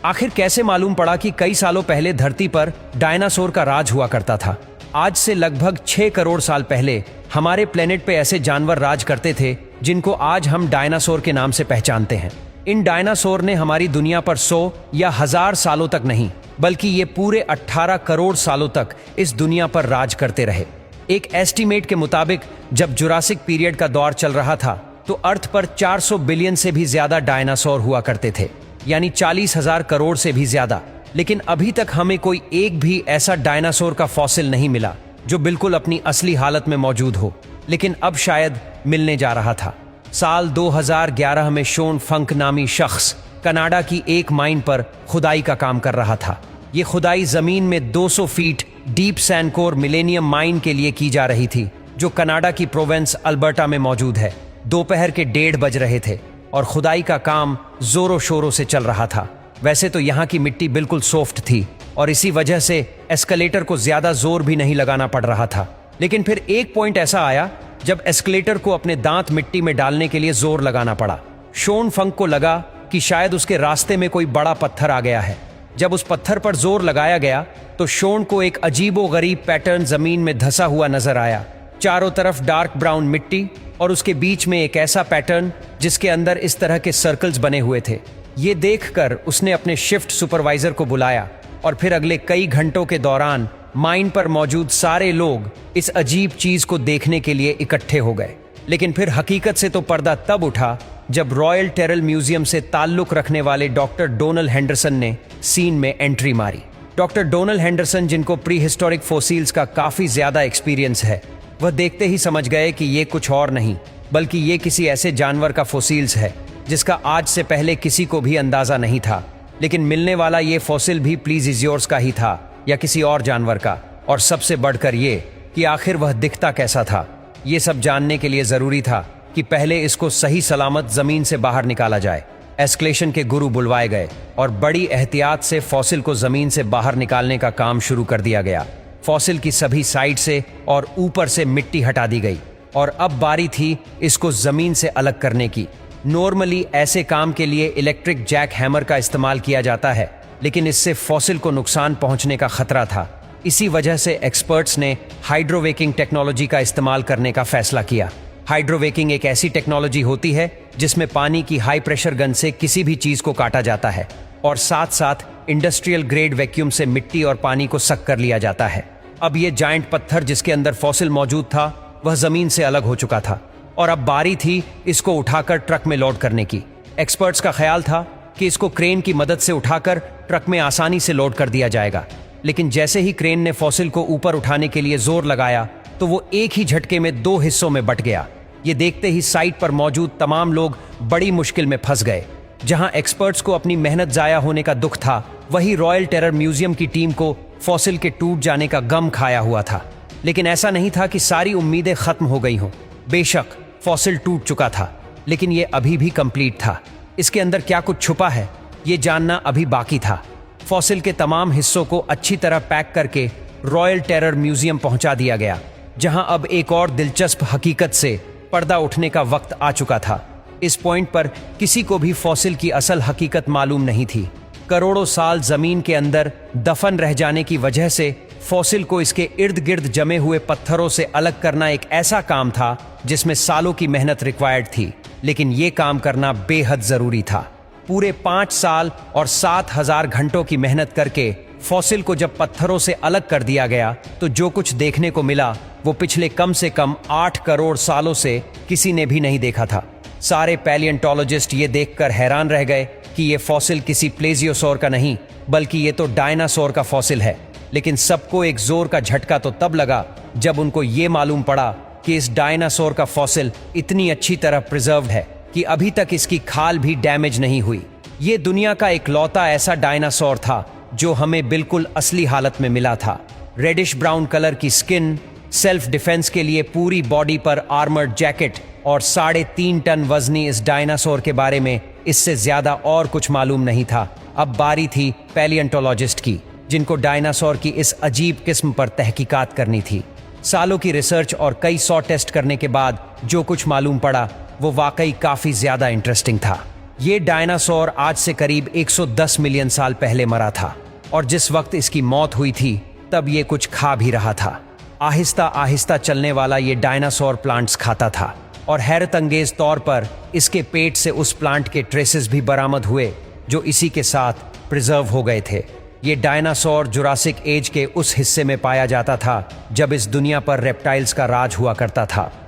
आखिर कैसे मालूम पड़ा कि कई सालों पहले धरती पर डायनासोर का राज हुआ करता था। आज से लगभग 6 करोड़ साल पहले हमारे प्लेनेट पे ऐसे जानवर राज करते थे जिनको आज हम डायनासोर के नाम से पहचानते हैं। इन डायनासोर ने हमारी दुनिया पर 100 या 1000 सालों तक नहीं, बल्कि ये पूरे 18 करोड़ सालों तक इस दुनिया पर राज करते रहे। एक एस्टीमेट के मुताबिक जब जुरासिक पीरियड का दौर चल रहा था तो अर्थ पर 400 बिलियन से भी ज्यादा डायनासोर हुआ करते थे, यानी 40,000 करोड़ से भी ज्यादा। लेकिन अभी तक हमें कोई एक भी ऐसा डायनासोर का फॉसिल नहीं मिला जो बिल्कुल अपनी असली हालत में मौजूद हो, लेकिन अब शायद मिलने जा रहा था। साल 2011 में शोन फंक नामी शख्स कनाडा की एक माइन पर खुदाई का काम कर रहा था। ये खुदाई जमीन में 200 फीट डीप सैनकोर मिलेनियम माइन के लिए की जा रही थी, जो कनाडा की प्रोविंस अल्बर्टा में मौजूद है। दोपहर के 1:30 बज रहे थे और खुदाई का काम जोरों शोरों से चल रहा था। वैसे तो यहाँ की मिट्टी बिल्कुल सॉफ्ट थी और इसी वजह से एस्केलेटर को ज्यादा जोर भी नहीं लगाना पड़ रहा था। लेकिन फिर एक पॉइंट ऐसा आया जब एस्केलेटर को अपने दांत मिट्टी में डालने के लिए जोर लगाना पड़ा। शोन फंक को लगा कि शायद उसके रास्ते में कोई बड़ा पत्थर आ गया है। जब उस पत्थर पर जोर लगाया गया तो शोन को एक अजीबोगरीब पैटर्न जमीन में धंसा हुआ नजर आया। चारों तरफ डार्क ब्राउन मिट्टी और उसके बीच में एक ऐसा पैटर्न जिसके अंदर इस तरह के सर्कल्स बने हुए थे। ये देखकर उसने अपने शिफ्ट सुपरवाइजर को बुलाया और फिर अगले कई घंटों के दौरान माइन पर मौजूद सारे लोग इस अजीब चीज को देखने के लिए इकट्ठे हो गए। लेकिन फिर हकीकत से तो पर्दा तब उठा जब रॉयल टेरल म्यूजियम से ताल्लुक रखने वाले डॉक्टर डोनल हेंडरसन ने सीन में एंट्री मारी। डॉक्टर डोनल हेंडरसन, जिनको प्री हिस्टोरिक फोसिल्स का काफी ज्यादा एक्सपीरियंस है, वह देखते ही समझ गए कि ये कुछ और नहीं बल्कि ये किसी ऐसे जानवर का फोसिल्स है जिसका आज से पहले किसी को भी अंदाजा नहीं था। लेकिन मिलने वाला ये फॉसिल भी प्लीजियोर्स का ही था या किसी और जानवर का, और सबसे बढ़कर ये कि आखिर वह दिखता कैसा था। ये सब जानने के लिए जरूरी था कि पहले इसको सही सलामत जमीन से बाहर निकाला जाए। एस्केलेशन के गुरु बुलवाए गए और बड़ी एहतियात से फॉसिल को जमीन से बाहर निकालने का काम शुरू कर दिया गया। फॉसिल की सभी साइड से और ऊपर से मिट्टी हटा दी गई और अब बारी थी इसको जमीन से अलग करने की। नॉर्मली ऐसे काम के लिए इलेक्ट्रिक जैक हैमर का इस्तेमाल किया जाता है, लेकिन इससे फॉसिल को नुकसान पहुंचने का खतरा था। इसी वजह से एक्सपर्ट्स ने हाइड्रोवेकिंग टेक्नोलॉजी का इस्तेमाल करने का फैसला किया। हाइड्रोवेकिंग एक ऐसी टेक्नोलॉजी होती है जिसमें पानी की हाई प्रेशर गन से किसी भी चीज को काटा जाता है और साथ साथ इंडस्ट्रियल ग्रेड वैक्यूम से मिट्टी और पानी को सक कर लिया जाता है। अब ये जायंट पत्थर जिसके अंदर फॉसिल मौजूद था वह जमीन से अलग हो चुका था और अब बारी थी इसको उठाकर ट्रक में लोड करने की। एक्सपर्ट्स का ख्याल था कि इसको क्रेन की मदद से उठाकर ट्रक में आसानी से लोड कर दिया जाएगा। लेकिन जैसे ही क्रेन ने फॉसिल को ऊपर उठाने के लिए जोर लगाया तो वो एक ही झटके में 2 हिस्सों में बट गया। ये देखते ही साइट पर मौजूद तमाम लोग बड़ी मुश्किल में फंस गए। जहां एक्सपर्ट्स को अपनी मेहनत जाया होने का दुख था, वहीं रॉयल टेरर म्यूजियम की टीम को फॉसिल के टूट जाने का गम खाया हुआ था। लेकिन ऐसा नहीं था कि सारी उम्मीदें खत्म हो गई हों। बेशक फॉसिल टूट चुका था, लेकिन ये अभी भी कंप्लीट था। इसके अंदर क्या कुछ छुपा है ये जानना अभी बाकी था। फॉसिल के तमाम हिस्सों को अच्छी तरह पैक करके रॉयल टेरर म्यूजियम पहुंचा दिया गया, जहां अब एक और दिलचस्प हकीकत से पर्दा उठने का वक्त आ चुका था। इस पॉइंट पर किसी को भी फॉसिल की असल हकीकत मालूम नहीं थी। करोड़ों साल जमीन के अंदर दफन रह जाने की वजह से फॉसिल को इसके इर्द गिर्द जमे हुए पत्थरों से अलग करना एक ऐसा काम था जिसमें सालों की मेहनत रिक्वायर्ड थी, लेकिन ये काम करना बेहद जरूरी था। पूरे 5 साल और 7,000 घंटों की मेहनत करके फॉसिल को जब पत्थरों से अलग कर दिया गया तो जो कुछ देखने को मिला वो पिछले कम से कम 8 करोड़ सालों से किसी ने भी नहीं देखा था। सारे पैलियंटोलॉजिस्ट ये देखकर हैरान रह गए कि ये फॉसिल किसी प्लेजियोसोर का नहीं बल्कि ये तो डायनासोर का फॉसिल है। लेकिन सबको एक जोर का झटका तो तब लगा जब उनको ये मालूम पड़ा कि इस डायनासोर का फॉसिल इतनी अच्छी तरह प्रिजर्व्ड है कि अभी तक इसकी खाल भी डैमेज नहीं हुई। ये दुनिया का इकलौता ऐसा डायनासोर था जो हमें बिल्कुल असली हालत में मिला था। रेडिश ब्राउन कलर की स्किन, सेल्फ डिफेंस के लिए पूरी बॉडी पर आर्मर्ड जैकेट और 3.5 टन वजनी इस डायनासोर के बारे में इससे ज्यादा और कुछ मालूम नहीं था। अब बारी थी पैलियंटोलॉजिस्ट की, जिनको डायनासोर की इस अजीब किस्म पर तहकीकात करनी थी। सालों की रिसर्च और कई 100 टेस्ट करने के बाद जो कुछ मालूम पड़ा वो वाकई काफी ज्यादा इंटरेस्टिंग था। ये डायनासोर आज से करीब 110 मिलियन साल पहले मरा था और जिस वक्त इसकी मौत हुई थी तब ये कुछ खा भी रहा था। आहिस्ता आहिस्ता चलने वाला ये डायनासोर प्लांट्स खाता था और हैरत अंगेज तौर पर इसके पेट से उस प्लांट के ट्रेसेस भी बरामद हुए जो इसी के साथ प्रिजर्व हो गए थे। ये डायनासोर जुरासिक एज के उस हिस्से में पाया जाता था जब इस दुनिया पर रेप्टाइल्स का राज हुआ करता था।